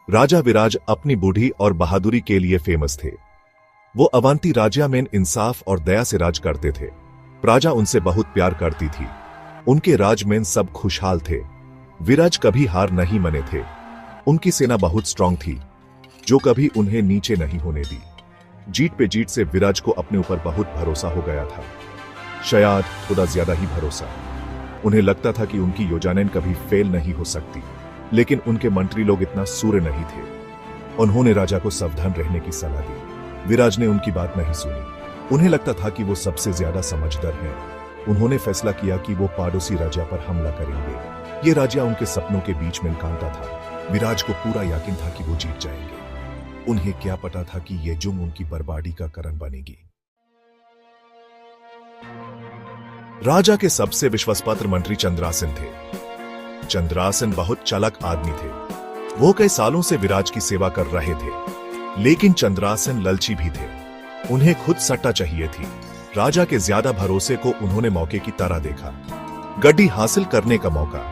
राजा विराज अपनी बूढ़ी और बहादुरी के लिए फेमस थे। वो अवंती राज्य में इंसाफ और दया से राज करते थे। प्रजा उनसे बहुत प्यार करती थी। उनके राज में सब खुशहाल थे। विराज कभी हार नहीं माने थे। उनकी सेना बहुत स्ट्रांग थी, जो कभी उन्हें नीचे नहीं होने दी। जीत पे जीत से विराज को अपने ऊपर बहुत भरोसा हो गया था, शायद थोड़ा ज्यादा ही भरोसा। उन्हें लगता था कि उनकी योजनाएं कभी फेल नहीं हो सकती, लेकिन उनके मंत्री लोग इतना सूर्य नहीं थे। उन्होंने राजा को सावधान रहने की सलाह दी। विराज ने उनकी बात नहीं सुनी। उन्हें लगता था कि वो सबसे ज्यादा समझदार हैं। उन्होंने फैसला किया कि वो पड़ोसी राज्य पर हमला करेंगे। ये राज्य उनके सपनों के बीच में कांटा था। विराज को पूरा यकीन था कि वो जीत जाएंगे। उन्हें क्या पता था कि ये जंग उनकी बर्बादी का कारण बनेगी। राजा के सबसे विश्वासपात्र मंत्री चंद्रासन थे। चंद्रासन बहुत चालाक आदमी थे। वो कई सालों से विराज की सेवा कर रहे थे, लेकिन चंद्रासन लालची भी थे। उन्हें खुद सट्टा चाहिए थी। राजा के ज्यादा भरोसे को उन्होंने मौके की तरह देखा, गड्डी हासिल करने का मौका।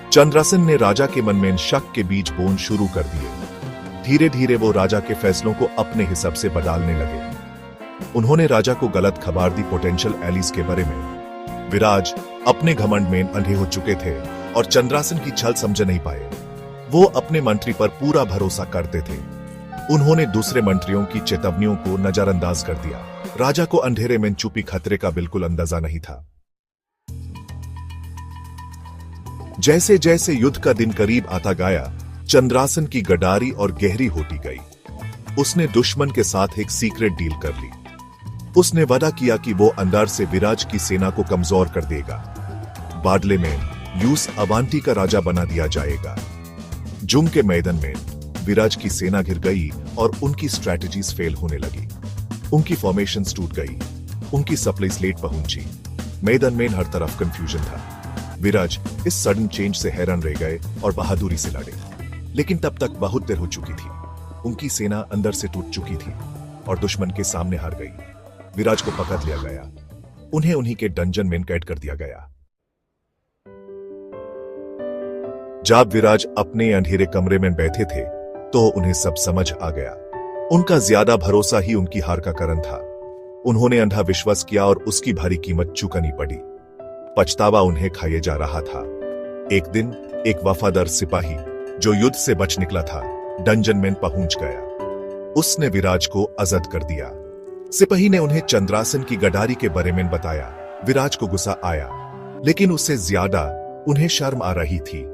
चंद्रासन ने राजा के मन में शक के बीज बोन शुरू कर दिए। धीरे धीरे वो राजा के फैसलों को अपने हिसाब से बदलने लगे। उन्होंने राजा को गलत खबर दी पोटेंशियल एलिस के बारे में। विराज अपने घमंड में अंधे हो चुके थे और चंद्रासन की छल समझ नहीं पाए। वो अपने मंत्री पर पूरा भरोसा करते थे। उन्होंने दूसरे मंत्रियों की चेतावनियों को नजरअंदाज कर दिया। राजा को अंधेरे में छुपी खतरे का बिल्कुल अंदाजा नहीं था। जैसे जैसे युद्ध का दिन करीब आता गया, चंद्रासन की गडारी और गहरी होती गई। उसने दुश्मन के साथ एक सीक्रेट डील कर ली। उसने वादा किया कि वो अंदर से विराज की सेना को कमजोर कर देगा। बादले में यूस अवांती का राजा बना दिया जाएगा। जुंग के मैदान में विराज की सेना गिर गई और उनकी स्ट्रैटेजीज फेल होने लगी। उनकी फॉर्मेशंस टूट गई। उनकी सप्लाई लेट पहुंची। मैदान में हर तरफ कंफ्यूजन था। विराज इस सडन चेंज से हैरान रह गए और बहादुरी से लड़े, लेकिन तब तक बहुत देर हो चुकी थी। उनकी सेना अंदर से टूट चुकी थी और दुश्मन के सामने हार गई। विराज को पकड़ लिया गया। उन्हें उन्हीं के डंजन में कैद कर दिया गया। जब विराज अपने अंधेरे कमरे में बैठे थे, तो उन्हें सब समझ आ गया। उनका ज्यादा भरोसा ही उनकी हार का कारण था। उन्होंने अंधा विश्वास किया और उसकी भारी कीमत चुकानी पड़ी। पछतावा उन्हें खाए जा रहा था। एक दिन एक वफादार सिपाही जो युद्ध से बच निकला था, डंजन में पहुंच गया। उसने विराज को आजाद कर दिया। सिपाही ने उन्हें चंद्रासन की गडारी के बारे में बताया। विराज को गुस्सा आया, लेकिन उससे ज्यादा उन्हें शर्म आ रही थी।